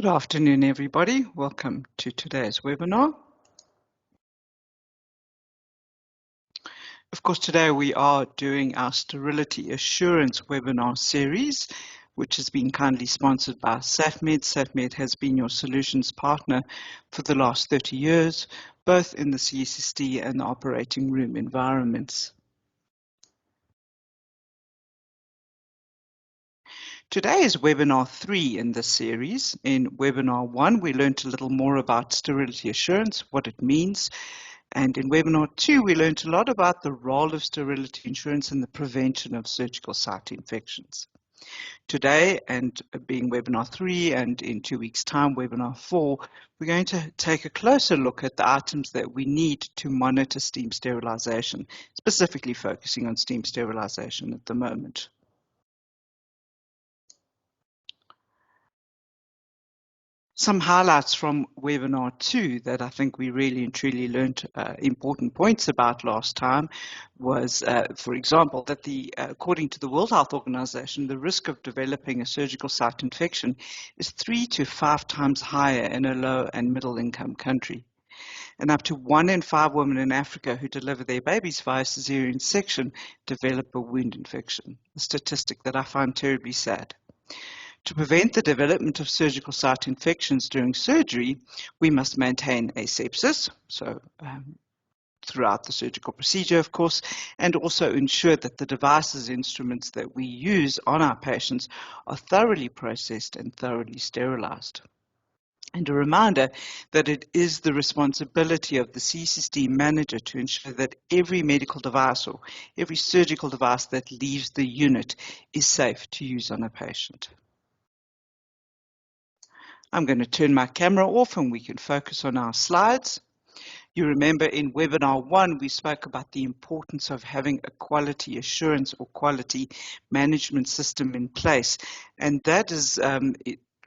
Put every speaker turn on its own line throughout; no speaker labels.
Good afternoon, everybody. Welcome to today's webinar. Of course, today we are doing our Sterility Assurance webinar series, which has been kindly sponsored by SafMed. SafMed has been your solutions partner for the last 30 years, both in the CSSD and the operating room environments. Today is webinar 3 in this series. In webinar 1, we learned a little more about sterility assurance, what it means. And in webinar 2, we learned a lot about the role of sterility insurance in the prevention of surgical site infections. Today, and being webinar 3, and in 2 weeks' time, webinar 4, we're going to take a closer look at the items that we need to monitor steam sterilization, specifically focusing on steam sterilization at the moment. Some highlights from webinar 2 that I think we really and truly learned important points about last time was, for example, that according to the World Health Organization, the risk of developing a surgical site infection is 3 to 5 times higher in a low and middle income country. And up to 1 in 5 women in Africa who deliver their babies via cesarean section develop a wound infection, a statistic that I find terribly sad. To prevent the development of surgical site infections during surgery, we must maintain asepsis, so throughout the surgical procedure, of course, and also ensure that the devices, instruments that we use on our patients are thoroughly processed and thoroughly sterilized. And a reminder that it is the responsibility of the CSSD manager to ensure that every medical device or every surgical device that leaves the unit is safe to use on a patient. I'm going to turn my camera off and we can focus on our slides. You remember in webinar 1, we spoke about the importance of having a quality assurance or quality management system in place. And that is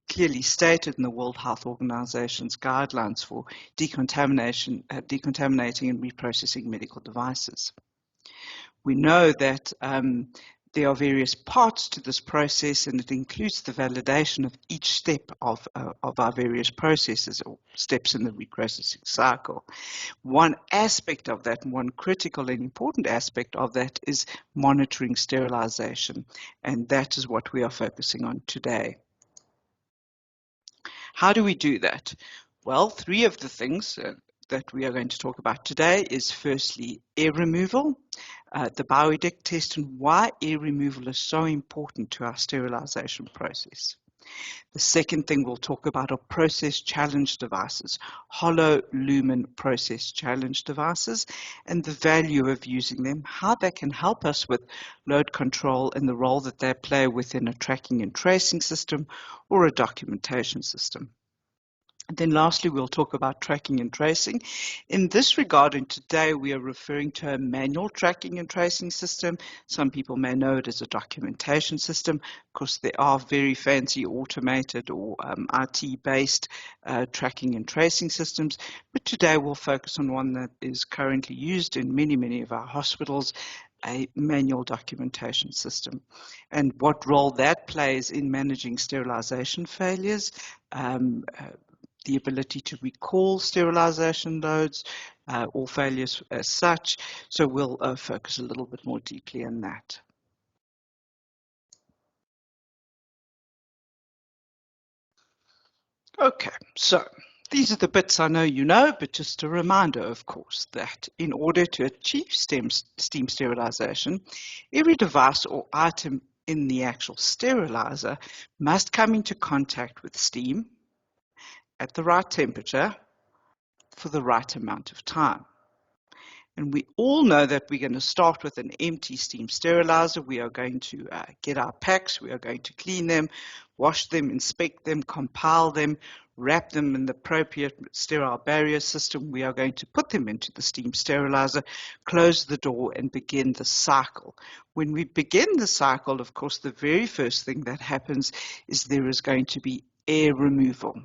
clearly stated in the World Health Organization's guidelines for decontaminating and reprocessing medical devices. We know that there are various parts to this process, and it includes the validation of each step of our various processes or steps in the reprocessing cycle. One aspect of that, one critical and important aspect of that is monitoring sterilization, and that is what we are focusing on today. How do we do that? Well, 3 of the things that we are going to talk about today is firstly air removal, the Bowie Dick Test, and why air removal is so important to our sterilization process. The second thing we'll talk about are process challenge devices, hollow lumen process challenge devices, and the value of using them, how they can help us with load control and the role that they play within a tracking and tracing system or a documentation system. And then lastly, we'll talk about tracking and tracing. In this regard, and today we are referring to a manual tracking and tracing system. Some people may know it as a documentation system. Of course, there are very fancy automated or IT-based tracking and tracing systems. But today we'll focus on one that is currently used in many of our hospitals, a manual documentation system, and what role that plays in managing sterilization failures, the ability to recall sterilization loads or failures as such. So we'll focus a little bit more deeply on that. Okay, so these are the bits I know you know, but just a reminder, of course, that in order to achieve steam sterilization, every device or item in the actual sterilizer must come into contact with steam at the right temperature for the right amount of time. And we all know that we're going to start with an empty steam sterilizer. We are going to get our packs, we are going to clean them, wash them, inspect them, compile them, wrap them in the appropriate sterile barrier system. We are going to put them into the steam sterilizer, close the door, and begin the cycle. When we begin the cycle, of course, the very first thing that happens is there is going to be air removal.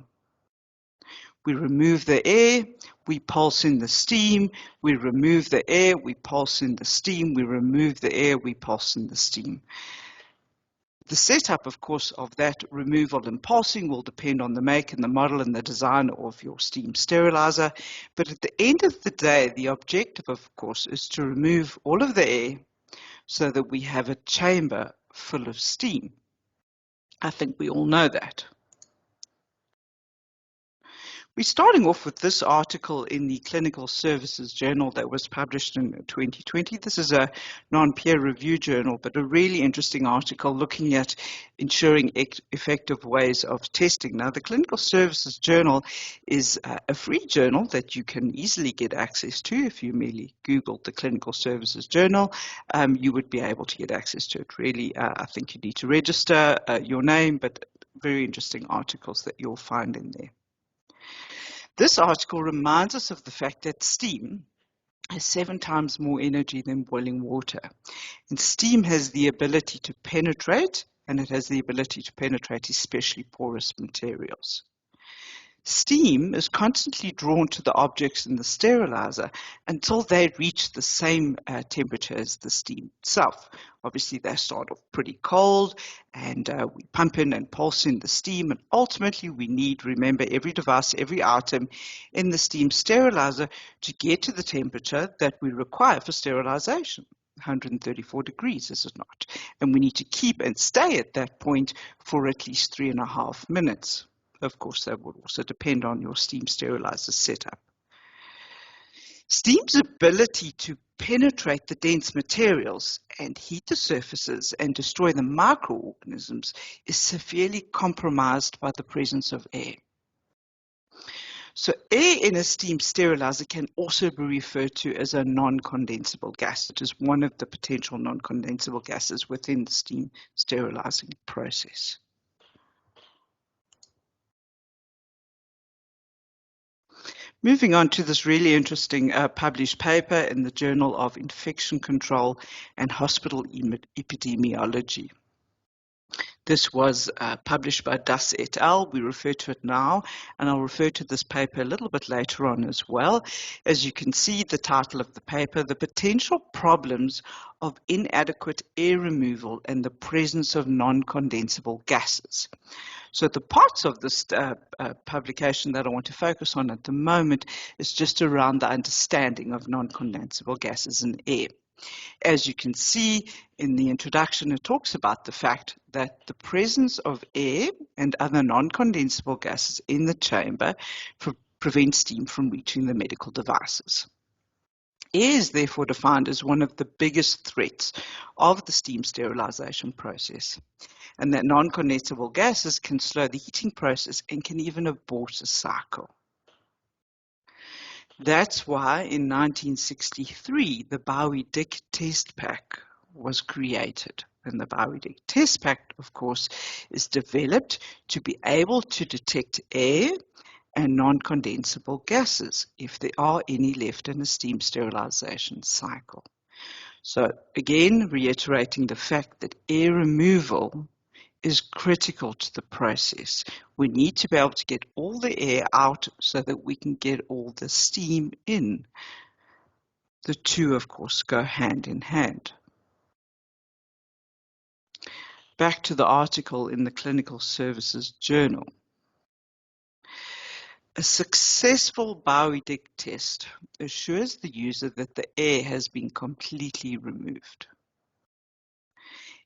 We remove the air, we pulse in the steam, we remove the air, we pulse in the steam, we remove the air, we pulse in the steam. The setup, of course, of that removal and pulsing will depend on the make and the model and the design of your steam sterilizer. But at the end of the day, the objective, of course, is to remove all of the air so that we have a chamber full of steam. I think we all know that. We're starting off with this article in the Clinical Services Journal that was published in 2020. This is a non-peer review journal, but a really interesting article looking at ensuring effective ways of testing. Now, the Clinical Services Journal is a free journal that you can easily get access to. If you merely Google the Clinical Services Journal, you would be able to get access to it. Really, I think you need to register your name, but very interesting articles that you'll find in there. This article reminds us of the fact that steam has 7 times more energy than boiling water. And steam has the ability to penetrate, and it has the ability to penetrate especially porous materials. Steam is constantly drawn to the objects in the sterilizer until they reach the same temperature as the steam itself. Obviously, they start off pretty cold, and we pump in and pulse in the steam, and ultimately we need, remember, every device, every item in the steam sterilizer to get to the temperature that we require for sterilization. 134 degrees, is it not? And we need to keep and stay at that point for at least 3.5 minutes. Of course, that would also depend on your steam sterilizer setup. Steam's ability to penetrate the dense materials and heat the surfaces and destroy the microorganisms is severely compromised by the presence of air. So air in a steam sterilizer can also be referred to as a non-condensable gas. It is one of the potential non-condensable gases within the steam sterilizing process. Moving on to this really interesting published paper in the Journal of Infection Control and Hospital Epidemiology. This was published by Das et al. We refer to it now, and I'll refer to this paper a little bit later on as well. As you can see, the title of the paper, The Potential Problems of Inadequate Air Removal and the Presence of Non-Condensable Gases. So the parts of this publication that I want to focus on at the moment is just around the understanding of non-condensable gases in air. As you can see in the introduction, it talks about the fact that the presence of air and other non-condensable gases in the chamber prevents steam from reaching the medical devices. Air is therefore defined as one of the biggest threats of the steam sterilization process, and that non-condensable gases can slow the heating process and can even abort a cycle. That's why in 1963, the Bowie Dick Test Pack was created. And the Bowie Dick Test Pack, of course, is developed to be able to detect air and non-condensable gases if there are any left in a steam sterilization cycle. So again, reiterating the fact that air removal is critical to the process. We need to be able to get all the air out so that we can get all the steam in. The two, of course, go hand in hand. Back to the article in the Clinical Services Journal. A successful Bowie Dick test assures the user that the air has been completely removed.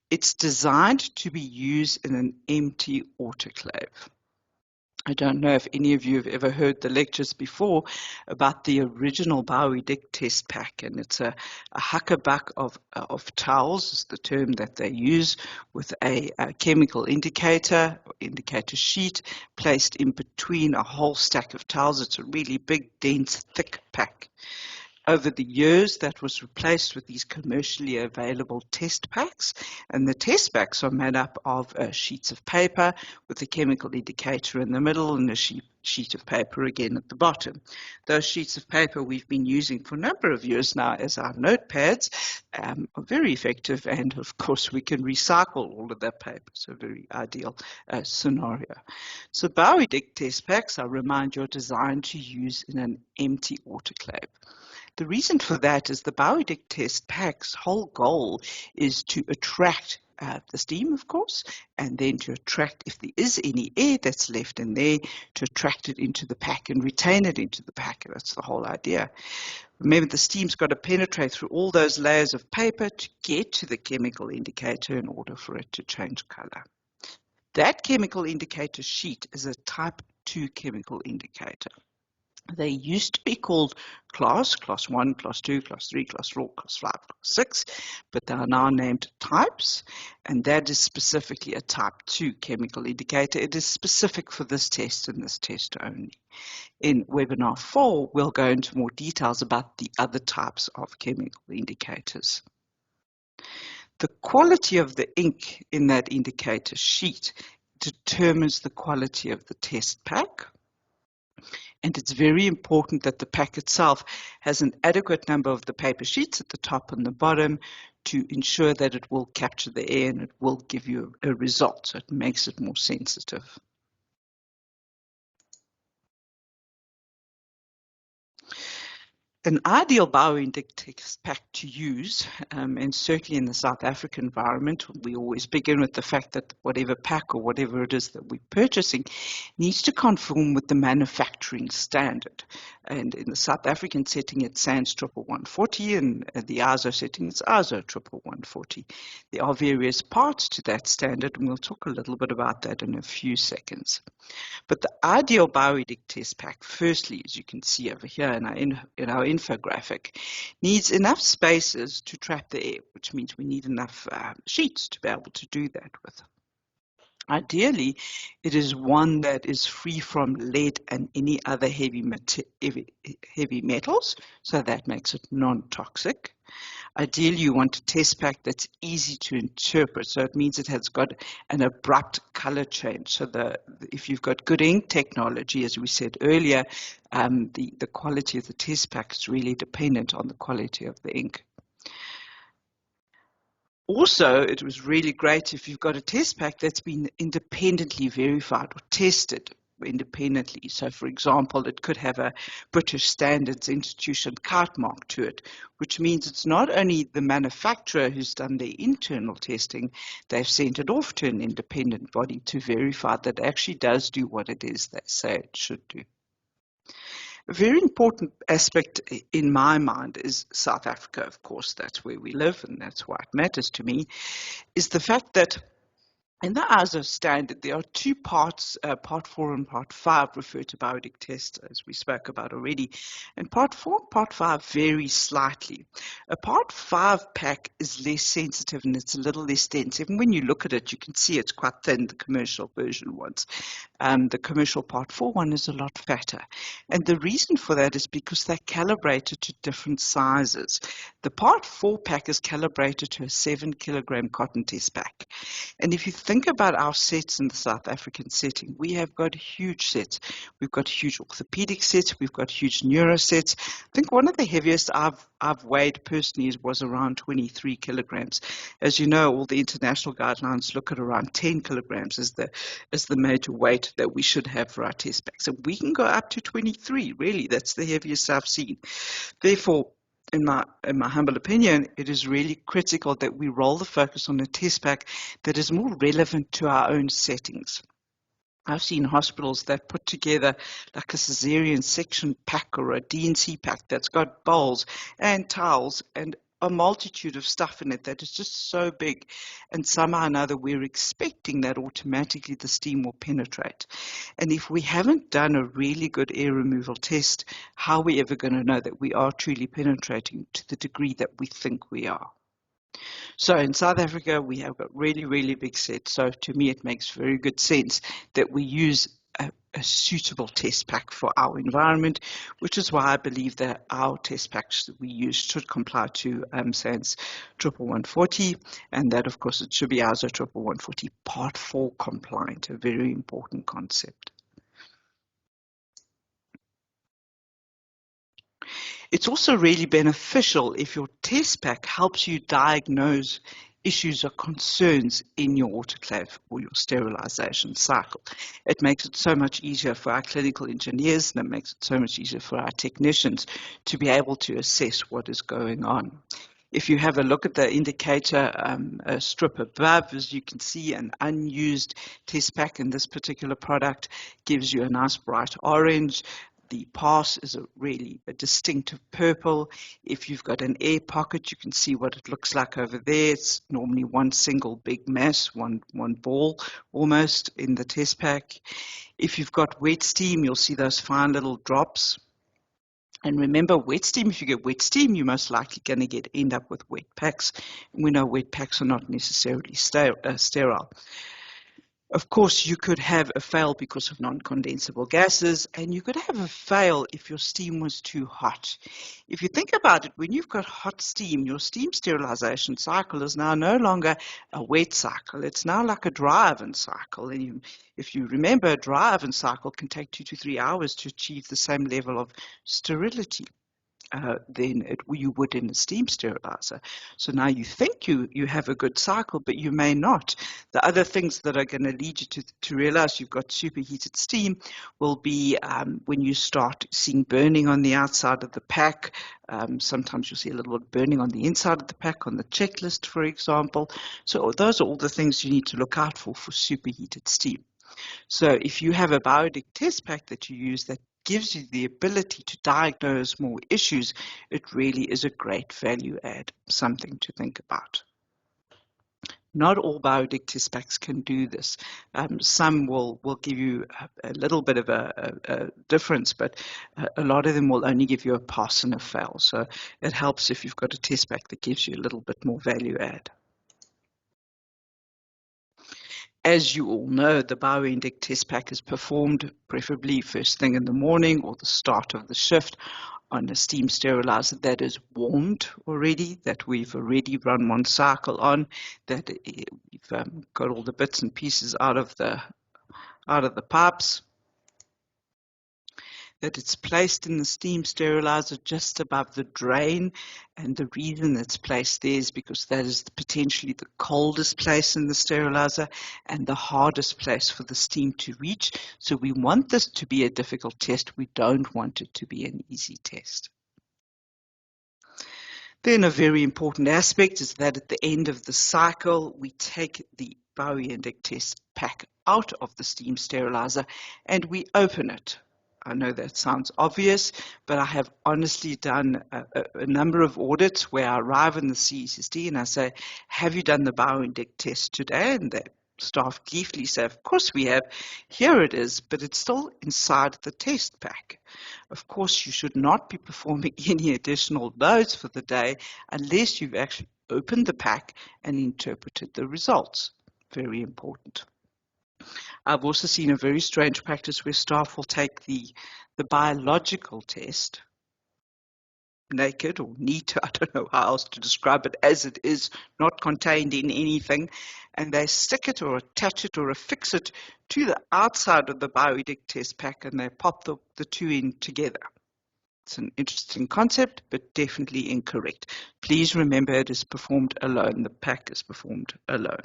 It's designed to be used in an empty autoclave. I don't know if any of you have ever heard the lectures before about the original Bowie Dick Test Pack, and it's a huckabuck of towels, is the term that they use, with a chemical indicator sheet placed in between a whole stack of towels. It's a really big, dense, thick pack. Over the years, that was replaced with these commercially available test packs, and the test packs are made up of sheets of paper with a chemical indicator in the middle and a sheet of paper again at the bottom. Those sheets of paper we've been using for a number of years now as our notepads are very effective, and of course we can recycle all of that paper, so a very ideal scenario. So Bowie Dick test packs, I remind you, are designed to use in an empty autoclave. The reason for that is the Bowie Dick Test Pack's whole goal is to attract the steam, of course, and then to attract, if there is any air that's left in there, to attract it into the pack and retain it into the pack. That's the whole idea. Remember, the steam's got to penetrate through all those layers of paper to get to the chemical indicator in order for it to change color. That chemical indicator sheet is a type 2 chemical indicator. They used to be called class 1, class 2, class 3, class 4, class 5, class 6, but they are now named types, and that is specifically a type 2 chemical indicator. It is specific for this test and this test only. In webinar 4, we'll go into more details about the other types of chemical indicators. The quality of the ink in that indicator sheet determines the quality of the test pack. And it's very important that the pack itself has an adequate number of the paper sheets at the top and the bottom to ensure that it will capture the air and it will give you a result. So it makes it more sensitive. An ideal Bowie Dick Test pack to use, and certainly in the South African environment, we always begin with the fact that whatever pack or whatever it is that we're purchasing needs to conform with the manufacturing standard. And in the South African setting, it's SANS 11140, and the ISO setting, it's ISO 11140. There are various parts to that standard, and we'll talk a little bit about that in a few seconds. But the ideal Bowie Dick Test pack, firstly, as you can see over here in our infographic, needs enough spaces to trap the air, which means we need enough sheets to be able to do that with. Ideally, it is one that is free from lead and any other heavy metals, so that makes it non-toxic. Ideally, you want a test pack that's easy to interpret, so it means it has got an abrupt color change. So if you've got good ink technology, as we said earlier, the quality of the test pack is really dependent on the quality of the ink. Also, it was really great if you've got a test pack that's been independently verified or tested independently. So, for example, it could have a British Standards Institution kite mark to it, which means it's not only the manufacturer who's done their internal testing, they've sent it off to an independent body to verify that it actually does do what it is they say it should do. A very important aspect in my mind is South Africa, of course, that's where we live and that's why it matters to me, is the fact that in the ISO standard, there are two parts, Part 4 and Part 5 refer to Bowie Dick Test, as we spoke about already. And Part 4 and Part 5 vary slightly. A Part 5 pack is less sensitive and it's a little less dense. Even when you look at it, you can see it's quite thin, the commercial version ones. The commercial Part 4 one is a lot fatter. And the reason for that is because they're calibrated to different sizes. The Part 4 pack is calibrated to a 7 kilogram cotton test pack. And if you think about our sets in the South African setting, we have got huge sets. We've got huge orthopedic sets. We've got huge neuro sets. I think one of the heaviest I've weighed personally was around 23 kilograms. As you know, all the international guidelines look at around 10 kilograms as the major weight that we should have for our test pack. So we can go up to 23, really. That's the heaviest I've seen. Therefore, in my humble opinion, it is really critical that we roll the focus on a test pack that is more relevant to our own settings. I've seen hospitals that put together like a cesarean section pack or a D&C pack that's got bowls and towels and a multitude of stuff in it that is just so big, and somehow or another we're expecting that automatically the steam will penetrate. And if we haven't done a really good air removal test, how are we ever going to know that we are truly penetrating to the degree that we think we are? So in South Africa, we have got really, really big sets. So to me, it makes very good sense that we use a suitable test pack for our environment, which is why I believe that our test packs that we use should comply to SANS 11140, and that, of course, it should be ISO 11140 Part 4 compliant, a very important concept. It's also really beneficial if your test pack helps you diagnose issues or concerns in your autoclave or your sterilization cycle. It makes it so much easier for our clinical engineers, and it makes it so much easier for our technicians to be able to assess what is going on. If you have a look at the indicator a strip above, as you can see, an unused test pack in this particular product gives you a nice bright orange. The pass is really a distinctive purple. If you've got an air pocket, you can see what it looks like over there. It's normally one single big mass, one ball almost in the test pack. If you've got wet steam, you'll see those fine little drops. And remember, wet steam, if you get wet steam, you're most likely going to end up with wet packs. And we know wet packs are not necessarily sterile. Of course, you could have a fail because of non-condensable gases, and you could have a fail if your steam was too hot. If you think about it, when you've got hot steam, your steam sterilization cycle is now no longer a wet cycle. It's now like a dry oven cycle. And if you remember, a dry oven cycle can take 2 to 3 hours to achieve the same level of sterility than you would in a steam sterilizer. So now you think you have a good cycle, but you may not. The other things that are going to lead you to realize you've got superheated steam will be when you start seeing burning on the outside of the pack. Sometimes you'll see a little bit of burning on the inside of the pack, on the checklist, for example. So those are all the things you need to look out for superheated steam. So if you have a Bowie Dick test pack that you use that gives you the ability to diagnose more issues, it really is a great value add, something to think about. Not all Bowie Dick test packs can do this. Some will give you a little bit of a difference, but a lot of them will only give you a pass and a fail. So it helps if you've got a test pack that gives you a little bit more value add. As you all know, the Bowie Dick test pack is performed preferably first thing in the morning or the start of the shift on a steam sterilizer that is warmed already, that we've already run one cycle on, that we've got all the bits and pieces out of the pipes, that it's placed in the steam sterilizer just above the drain. And the reason it's placed there is because that is potentially the coldest place in the sterilizer and the hardest place for the steam to reach. So we want this to be a difficult test. We don't want it to be an easy test. Then a very important aspect is that at the end of the cycle, we take the Bowie Dick test pack out of the steam sterilizer and we open it. I know that sounds obvious, but I have honestly done a number of audits where I arrive in the CSSD and I say, have you done the Bowie Dick test today? And the staff gleefully say, of course we have. Here it is, but it's still inside the test pack. Of course, you should not be performing any additional loads for the day unless you've actually opened the pack and interpreted the results. Very important. I've also seen a very strange practice where staff will take the biological test naked or neat, I don't know how else to describe it, as it is, not contained in anything, and they stick it or attach it or affix it to the outside of the Bowie Dick test pack and they pop the two in together. It's an interesting concept, but definitely incorrect. Please remember it is performed alone. The pack is performed alone.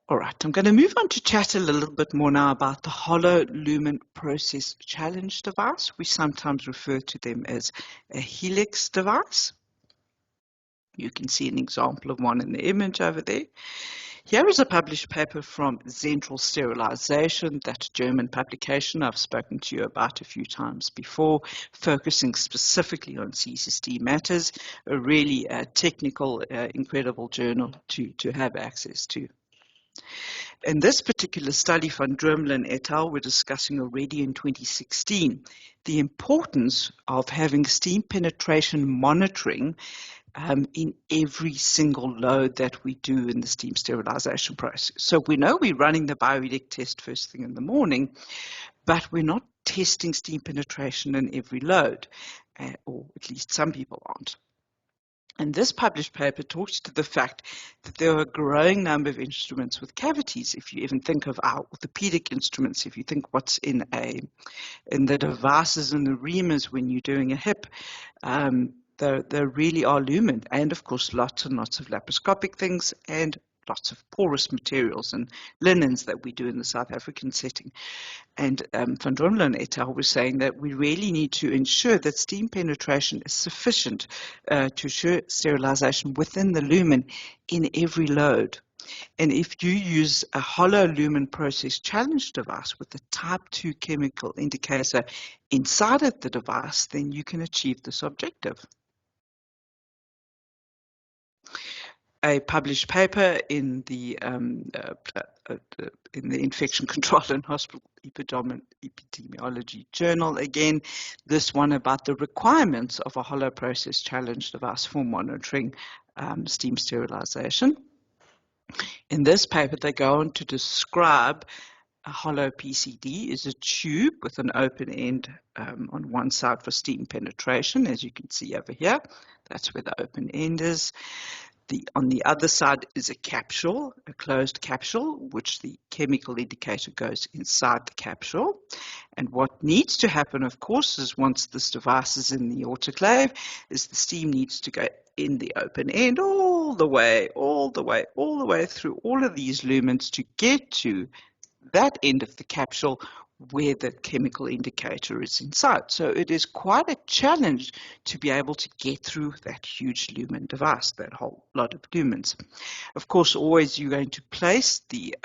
All right, I'm going to move on to chat a little bit more now about the hollow lumen process challenge device. We sometimes refer to them as a helix device. You can see an example of one in the image over there. Here is a published paper from Central Sterilization, that German publication I've spoken to you about a few times before, focusing specifically on CSSD matters, a really technical, incredible journal to have access to. In this particular study, Van Drumelen et al. Were discussing already in 2016 the importance of having steam penetration monitoring in every single load that we do in the steam sterilization process. So we know we're running the Bowie Dick test first thing in the morning, but we're not testing steam penetration in every load, or at least some people aren't. And this published paper talks to the fact that there are a growing number of instruments with cavities. If you even think of our orthopedic instruments, if you think what's in the devices and the reamers when you're doing a hip, there really are lumen, and of course lots and lots of laparoscopic things and lots of porous materials and linens that we do in the South African setting. And Van Drumelen et al. Was saying that we really need to ensure that steam penetration is sufficient to ensure sterilization within the lumen in every load. And if you use a hollow lumen process challenge device with a type 2 chemical indicator inside of the device, then you can achieve this objective. A published paper in the Infection Control and Hospital Epidemiology Journal. Again, this one about the requirements of a hollow process challenge device for monitoring steam sterilization. In this paper, they go on to describe a hollow PCD is a tube with an open end on one side for steam penetration, as you can see over here. That's where the open end is. On the other side is a capsule, a closed capsule, which the chemical indicator goes inside the capsule. And what needs to happen, of course, is once this device is in the autoclave, is the steam needs to go in the open end all the way through all of these lumens to get to that end of the capsule where the chemical indicator is inside. So it is quite a challenge to be able to get through that huge lumen device, that whole lot of lumens. Of course, always you're going to place the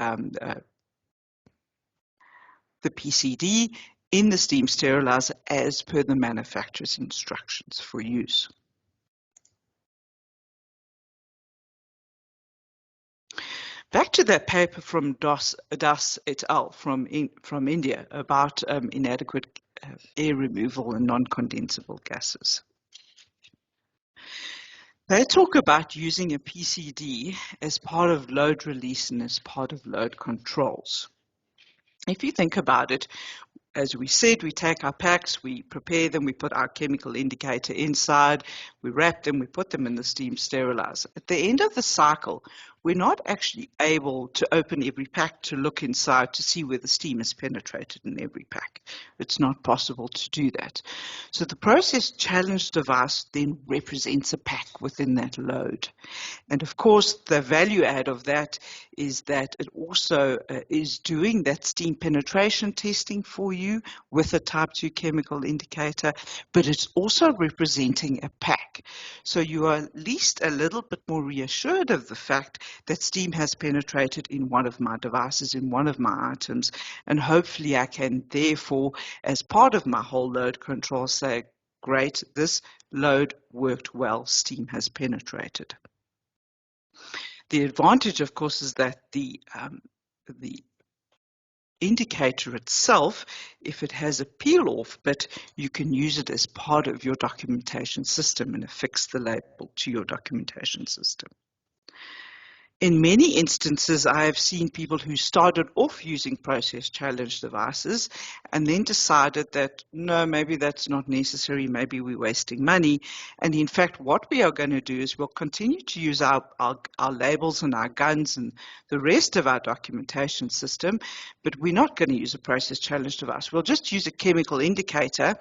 PCD in the steam sterilizer as per the manufacturer's instructions for use. Back to that paper from Das et al. From India about inadequate air removal and non-condensable gases. They talk about using a PCD as part of load release and as part of load controls. If you think about it, as we said, we take our packs, we prepare them, we put our chemical indicator inside, we wrap them, we put them in the steam sterilizer. At the end of the cycle, we're not actually able to open every pack to look inside to see where the steam is penetrated in every pack. It's not possible to do that. So the process challenge device then represents a pack within that load. And of course, the value add of that is that it also is doing that steam penetration testing for you with a type 2 chemical indicator, but it's also representing a pack. So you are at least a little bit more reassured of the fact that steam has penetrated in one of my devices, in one of my items, and hopefully I can therefore, as part of my whole load control, say, great, this load worked well, steam has penetrated. The advantage, of course, is that the indicator itself, if it has a peel-off bit, you can use it as part of your documentation system and affix the label to your documentation system. In many instances, I have seen people who started off using process challenge devices and then decided that, no, maybe that's not necessary, maybe we're wasting money. And in fact, what we are going to do is we'll continue to use our labels and our guns and the rest of our documentation system, but we're not going to use a process challenge device. We'll just use a chemical indicator.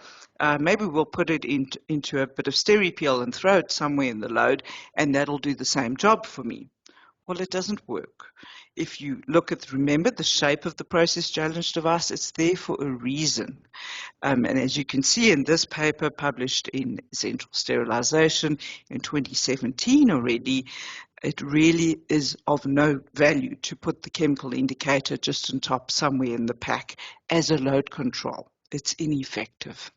Maybe we'll put it into a bit of SteriPeel and throw it somewhere in the load, and that'll do the same job for me. Well, it doesn't work. If you remember the shape of the process challenge device, it's there for a reason. And as you can see in this paper published in Central Sterilization in 2017 already, it really is of no value to put the chemical indicator just on top somewhere in the pack as a load control. It's ineffective.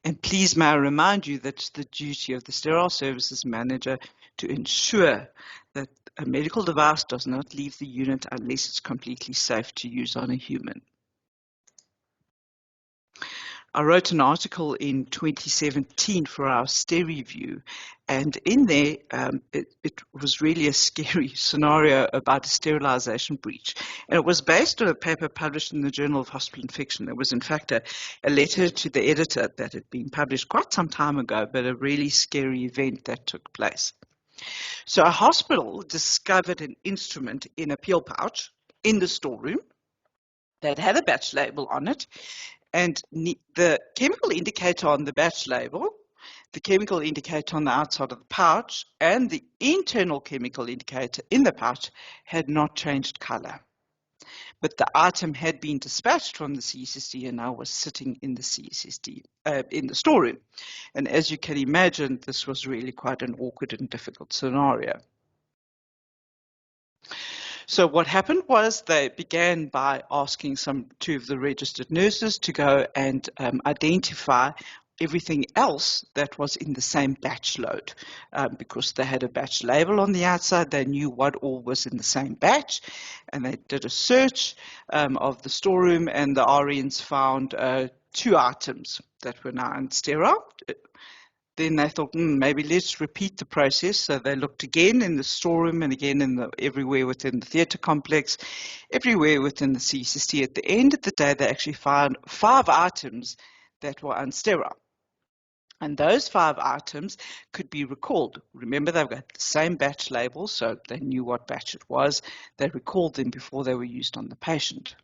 And please may I remind you that it's the duty of the sterile services manager to ensure that a medical device does not leave the unit unless it's completely safe to use on a human. I wrote an article in 2017 for our SteriView, and in there it was really a scary scenario about a sterilization breach. And it was based on a paper published in the Journal of Hospital Infection. It was in fact a letter to the editor that had been published quite some time ago, but a really scary event that took place. So a hospital discovered an instrument in a peel pouch in the storeroom that had a batch label on it. And the chemical indicator on the batch label The chemical indicator on the outside of the pouch and the internal chemical indicator in the pouch had not changed color. But the item had been dispatched from the CSSD and now was sitting in the CSSD, in the storeroom. And as you can imagine, this was really quite an awkward and difficult scenario. So what happened was they began by asking two of the registered nurses to go and identify everything else that was in the same batch load. Because they had a batch label on the outside, they knew what all was in the same batch, and they did a search of the storeroom, and the RNs found 2 items that were now unsterile. Then they thought, maybe let's repeat the process. So they looked again in the storeroom and again everywhere within the theatre complex, everywhere within the CSST. At the end of the day, they actually found 5 items that were unsterile. And those 5 items could be recalled. Remember, they've got the same batch label, so they knew what batch it was. They recalled them before they were used on the patient.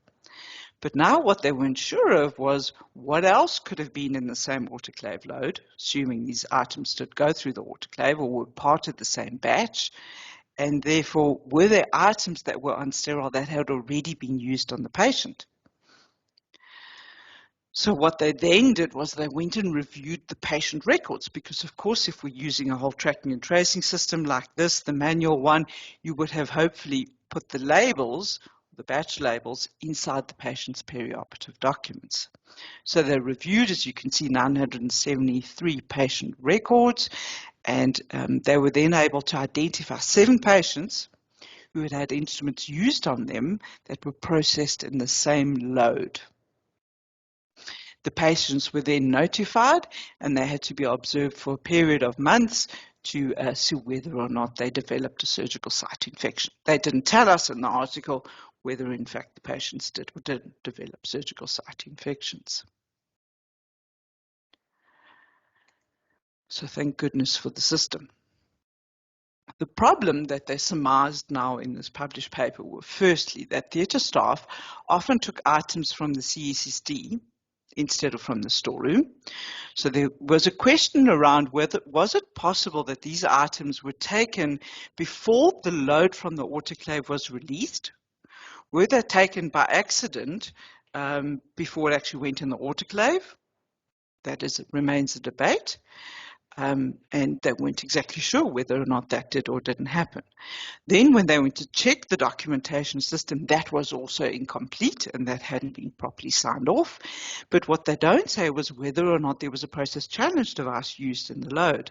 But now what they weren't sure of was what else could have been in the same autoclave load, assuming these items did go through the autoclave or were part of the same batch, and therefore were there items that were unsterile that had already been used on the patient. So what they then did was they went and reviewed the patient records, because of course if we're using a whole tracking and tracing system like this, the manual one, you would have hopefully put the labels, the batch labels, inside the patient's perioperative documents. So they reviewed, as you can see, 973 patient records, and they were then able to identify 7 patients who had had instruments used on them that were processed in the same load. The patients were then notified, and they had to be observed for a period of months to see whether or not they developed a surgical site infection. They didn't tell us in the article whether in fact the patients did or didn't develop surgical site infections. So thank goodness for the system. The problem that they surmised now in this published paper were firstly that theatre staff often took items from the CSSD instead of from the storeroom. So there was a question around whether was it possible that these items were taken before the load from the autoclave was released? Were they taken by accident before it actually went in the autoclave? That remains a debate. And they weren't exactly sure whether or not that did or didn't happen. Then when they went to check the documentation system, that was also incomplete and that hadn't been properly signed off. But what they don't say was whether or not there was a process challenge device used in the load.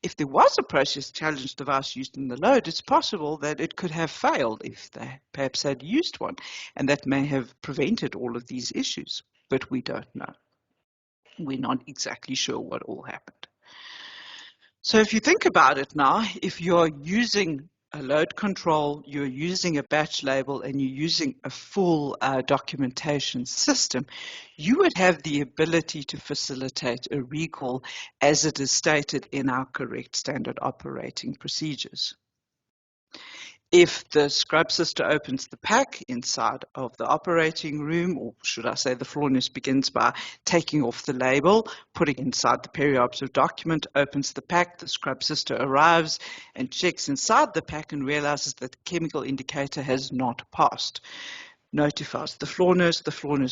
If there was a process challenge device used in the load, it's possible that it could have failed if they perhaps had used one, and that may have prevented all of these issues. But we don't know. We're not exactly sure what all happened. So if you think about it now, if you're using a load control, you're using a batch label, and you're using a full documentation system, you would have the ability to facilitate a recall as it is stated in our correct standard operating procedures. If the scrub sister opens the pack inside of the operating room, or should I say the floor nurse begins by taking off the label, putting inside the perioperative document, opens the pack, the scrub sister arrives and checks inside the pack and realizes that the chemical indicator has not passed. Notifies the floor nurse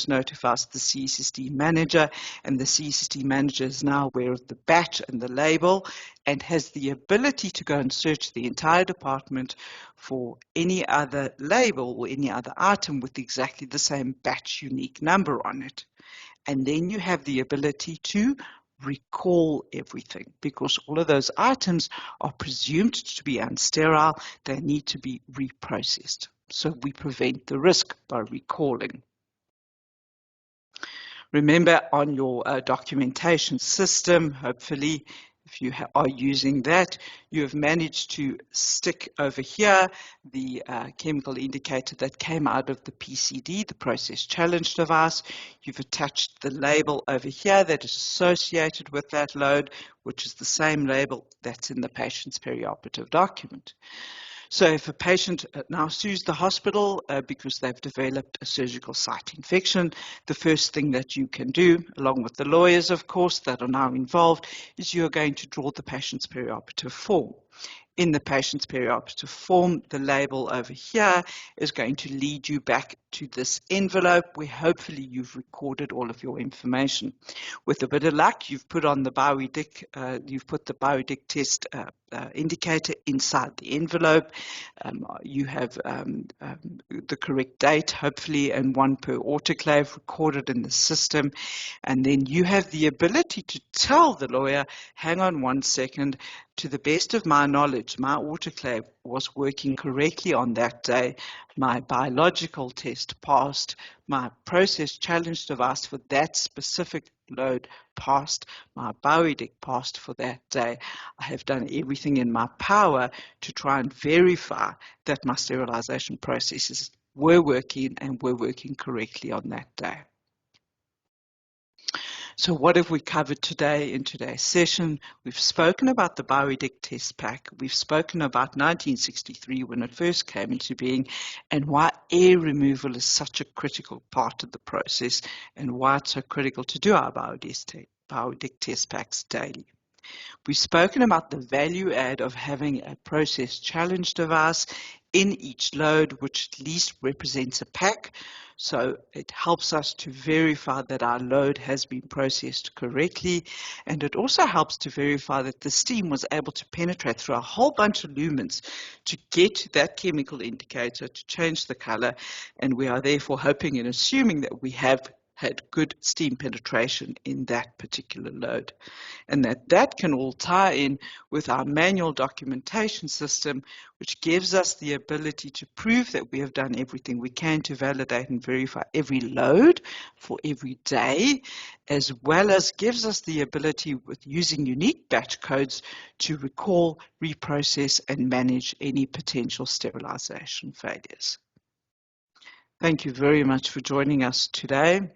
notifies the CSSD manager, and the CSSD manager is now aware of the batch and the label and has the ability to go and search the entire department for any other label or any other item with exactly the same batch unique number on it. And then you have the ability to recall everything, because all of those items are presumed to be unsterile. They need to be reprocessed. So we prevent the risk by recalling. Remember, on your documentation system, hopefully, if you are using that, you have managed to stick over here the chemical indicator that came out of the PCD, the process challenge device. You've attached the label over here that is associated with that load, which is the same label that's in the patient's perioperative document. So if a patient now sues the hospital because they've developed a surgical site infection, the first thing that you can do, along with the lawyers, of course, that are now involved, is you're going to draw the patient's perioperative form. In the patient's perioperative form, the label over here is going to lead you back to this envelope where hopefully you've recorded all of your information. With a bit of luck, you've put on the Bowie Dick, you've put the Bowie Dick test indicator inside the envelope. You have the correct date, hopefully, and one per autoclave recorded in the system. And then you have the ability to tell the lawyer, hang on one second, to the best of my knowledge, my autoclave was working correctly on that day. My biological test passed. My process challenge device for that specific load passed. My Bowie Dick passed for that day. I have done everything in my power to try and verify that my sterilization processes were working and were working correctly on that day. So what have we covered today in today's session? We've spoken about the Bowie Dick Test Pack. We've spoken about 1963 when it first came into being and why air removal is such a critical part of the process and why it's so critical to do our Bowie Dick Test Packs daily. We've spoken about the value add of having a process challenge device in each load, which at least represents a pack. So it helps us to verify that our load has been processed correctly. And it also helps to verify that the steam was able to penetrate through a whole bunch of lumens to get that chemical indicator to change the color. And we are therefore hoping and assuming that we have had good steam penetration in that particular load. And that can all tie in with our manual documentation system, which gives us the ability to prove that we have done everything we can to validate and verify every load for every day, as well as gives us the ability with using unique batch codes to recall, reprocess, and manage any potential sterilization failures. Thank you very much for joining us today.